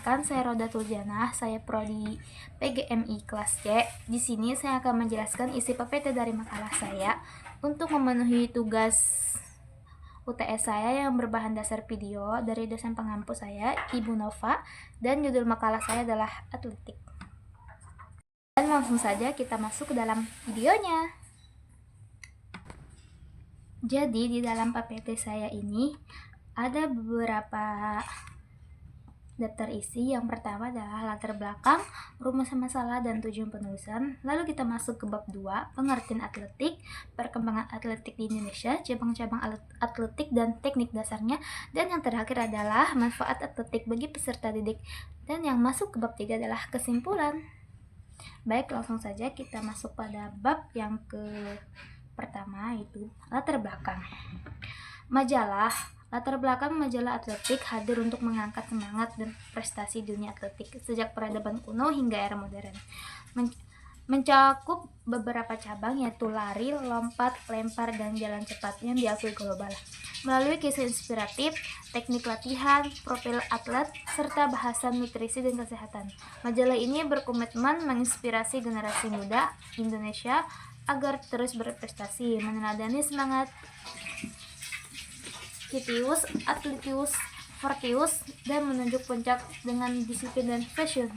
Perkenalkan, saya Rodatul Janah, saya prodi PGMI kelas C. Di sini saya akan menjelaskan isi PPT dari makalah saya untuk memenuhi tugas UTS saya yang berbahan dasar video dari dosen pengampu saya, Ibu Nova, dan judul makalah saya adalah atletik. Dan langsung saja kita masuk ke dalam videonya. Jadi di dalam PPT saya ini ada beberapa daftar isi. Yang pertama adalah latar belakang, rumus masalah, dan tujuan penulisan. Lalu kita masuk ke bab 2, pengertian atletik, perkembangan atletik di Indonesia, cabang-cabang atletik dan teknik dasarnya. Dan yang terakhir adalah manfaat atletik bagi peserta didik. Dan yang masuk ke bab 3 adalah kesimpulan. Baik, langsung saja kita masuk pada bab yang pertama, yaitu latar belakang. Latar belakang majalah atletik hadir untuk mengangkat semangat dan prestasi dunia atletik sejak peradaban kuno hingga era modern. Mencakup beberapa cabang yaitu lari, lompat, lempar, dan jalan cepat yang diakui global. Melalui kisah inspiratif, teknik latihan, profil atlet, serta bahasan nutrisi dan kesehatan, majalah ini berkomitmen menginspirasi generasi muda Indonesia agar terus berprestasi, meneladani semangat Citius, Atletius, Fortius, dan menunjuk puncak dengan disiplin dan passion.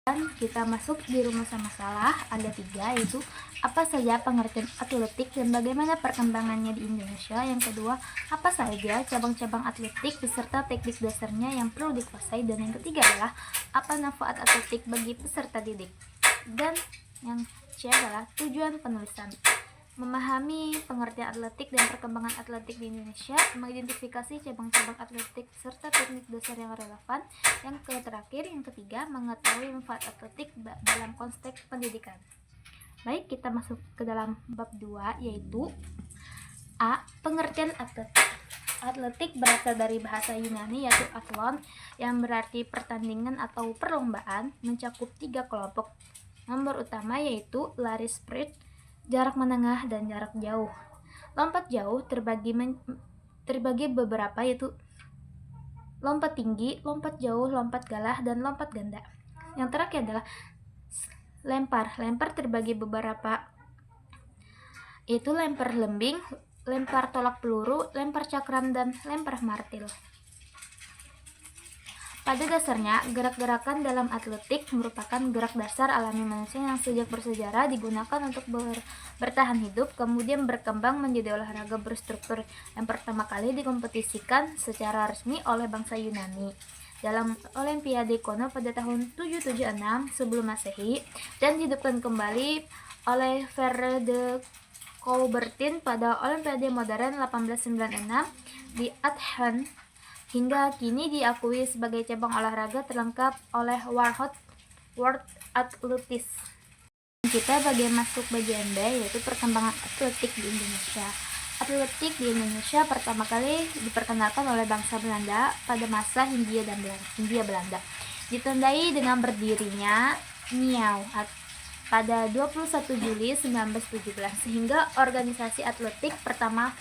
Dan kita masuk di rumus masalah, ada 3, yaitu apa saja pengertian atletik dan bagaimana perkembangannya di Indonesia. Yang kedua, apa saja cabang-cabang atletik beserta teknik dasarnya yang perlu dikuasai. Dan yang ketiga adalah apa manfaat atletik bagi peserta didik. Dan yang C adalah tujuan penulisan. Memahami pengertian atletik dan perkembangan atletik di Indonesia, mengidentifikasi cabang-cabang atletik serta teknik dasar yang relevan. Yang terakhir, yang ketiga, mengetahui manfaat atletik dalam konteks pendidikan. Baik, kita masuk ke dalam bab 2, yaitu A. Pengertian atletik. Atletik berasal dari bahasa Yunani yaitu athlon, yang berarti pertandingan atau perlombaan, mencakup 3 kelompok. Nomor utama yaitu lari sprint, jarak menengah, dan jarak jauh. Lompat jauh terbagi beberapa, yaitu lompat tinggi, lompat jauh, lompat galah, dan lompat ganda. Yang terakhir adalah lempar. Lempar terbagi beberapa, yaitu lempar lembing, lempar tolak peluru, lempar cakram, dan lempar martil. Pada dasarnya, gerak-gerakan dalam atletik merupakan gerak dasar alami manusia yang sejak bersejarah digunakan untuk bertahan hidup, kemudian berkembang menjadi olahraga berstruktur yang pertama kali dikompetisikan secara resmi oleh bangsa Yunani dalam Olimpiade kuno pada tahun 776 sebelum Masehi dan dihidupkan kembali oleh Frere de Coubertin pada Olimpiade modern 1896 di Athens. Hingga kini diakui sebagai cabang olahraga terlengkap oleh World Athletics. Kita bagian masuk bagian B, yaitu perkembangan atletik di Indonesia. Atletik di Indonesia pertama kali diperkenalkan oleh bangsa Belanda pada masa Hindia Belanda. Ditandai dengan berdirinya NIAU pada 21 Juli 1917, sehingga organisasi atletik pertama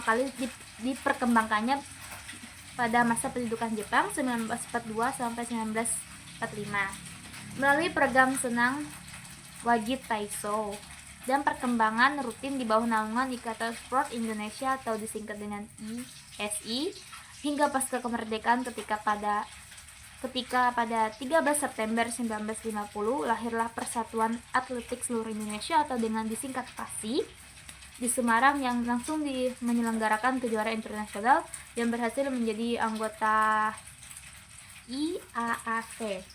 kali diperkembangkannya pada masa pendudukan Jepang 1942 sampai 1945 melalui program senam wajib Taiso dan perkembangan rutin di bawah naungan Ikatan Sport Indonesia atau disingkat dengan ISI hingga pasca kemerdekaan ketika pada 13 September 1950 lahirlah Persatuan Atletik Seluruh Indonesia atau dengan disingkat PASI di Semarang yang langsung menyelenggarakan kejuaraan internasional dan berhasil menjadi anggota IAAF,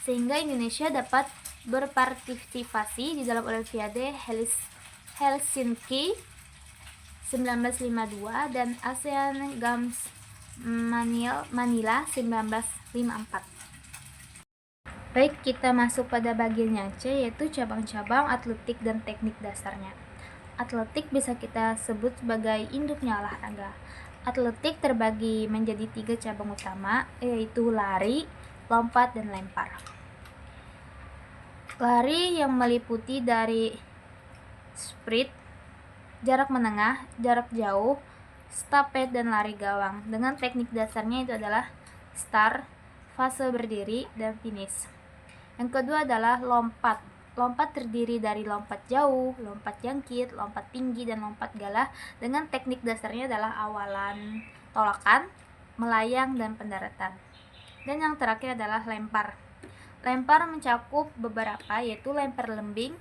sehingga Indonesia dapat berpartisipasi di dalam Olimpiade Helsinki 1952 dan ASEAN Games Manila 1954. Baik, kita masuk pada bagian yang C, yaitu cabang-cabang atletik dan teknik dasarnya. Atletik bisa kita sebut sebagai induknya olahraga. Atletik terbagi menjadi 3 cabang utama, yaitu lari, lompat, dan lempar. Lari yang meliputi dari sprint, jarak menengah, jarak jauh, stafet, dan lari gawang. Dengan teknik dasarnya itu adalah start, fase berdiri, dan finish. Yang kedua adalah lompat. Lompat terdiri dari lompat jauh, lompat jangkit, lompat tinggi, dan lompat galah dengan teknik dasarnya adalah awalan, tolakan, melayang, dan pendaratan. Dan yang terakhir adalah lempar. Lempar mencakup beberapa, yaitu lempar lembing,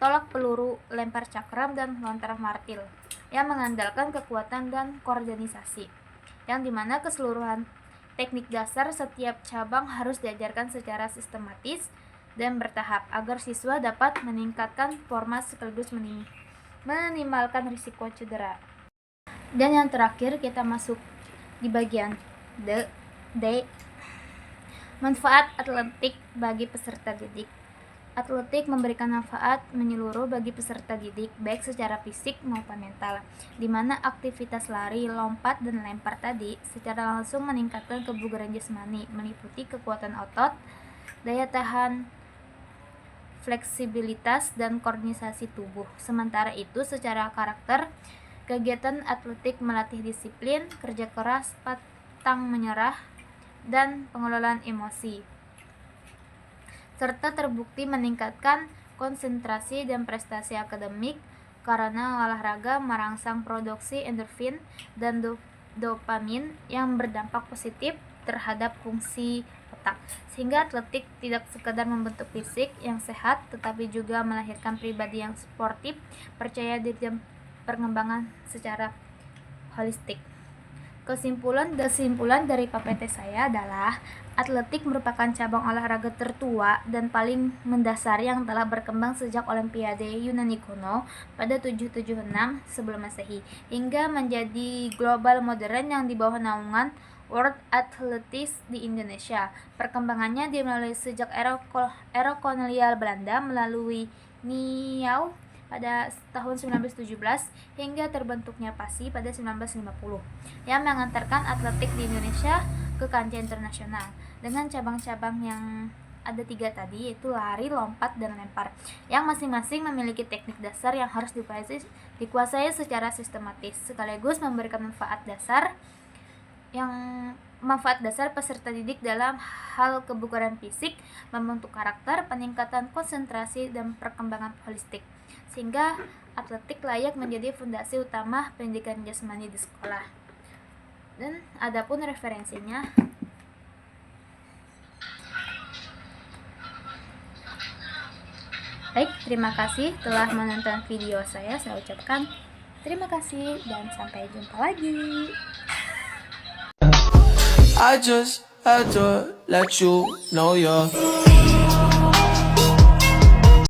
tolak peluru, lempar cakram, dan lontar martil, yang mengandalkan kekuatan dan koordinasi, yang dimana keseluruhan teknik dasar setiap cabang harus diajarkan secara sistematis dan bertahap agar siswa dapat meningkatkan forma sekaligus minimalkan risiko cedera. Dan yang terakhir kita masuk di bagian D. Manfaat atletik bagi peserta didik. Atletik memberikan manfaat menyeluruh bagi peserta didik, baik secara fisik maupun mental, di mana aktivitas lari, lompat, dan lempar tadi secara langsung meningkatkan kebugaran jasmani, meliputi kekuatan otot, daya tahan, fleksibilitas, dan koordinasi tubuh. Sementara itu, secara karakter, kegiatan atletik melatih disiplin, kerja keras, pantang menyerah, dan pengelolaan emosi, serta terbukti meningkatkan konsentrasi dan prestasi akademik karena olahraga merangsang produksi endorfin dan dopamin yang berdampak positif terhadap fungsi otak, sehingga atletik tidak sekadar membentuk fisik yang sehat tetapi juga melahirkan pribadi yang sportif, percaya diri, dan pengembangan secara holistik. Kesimpulan dari PPT saya adalah atletik merupakan cabang olahraga tertua dan paling mendasar yang telah berkembang sejak Olimpiade Yunani kuno pada 776 sebelum Masehi hingga menjadi global modern yang di bawah naungan World Athletics di Indonesia. Perkembangannya dimulai sejak era kolonial Belanda melalui Niau pada tahun 1917 hingga terbentuknya PASI pada 1950 yang mengantarkan atletik di Indonesia ke kancah internasional dengan cabang-cabang yang ada 3 tadi, yaitu lari, lompat, dan lempar, yang masing-masing memiliki teknik dasar yang harus dikuasai secara sistematis sekaligus memberikan manfaat dasar peserta didik dalam hal kebugaran fisik, membentuk karakter, peningkatan konsentrasi, dan perkembangan holistik, sehingga atletik layak menjadi fondasi utama pendidikan jasmani di sekolah. Dan adapun referensinya, baik, terima kasih telah menonton video saya. Saya ucapkan terima kasih dan sampai jumpa lagi. I just had to let you know you're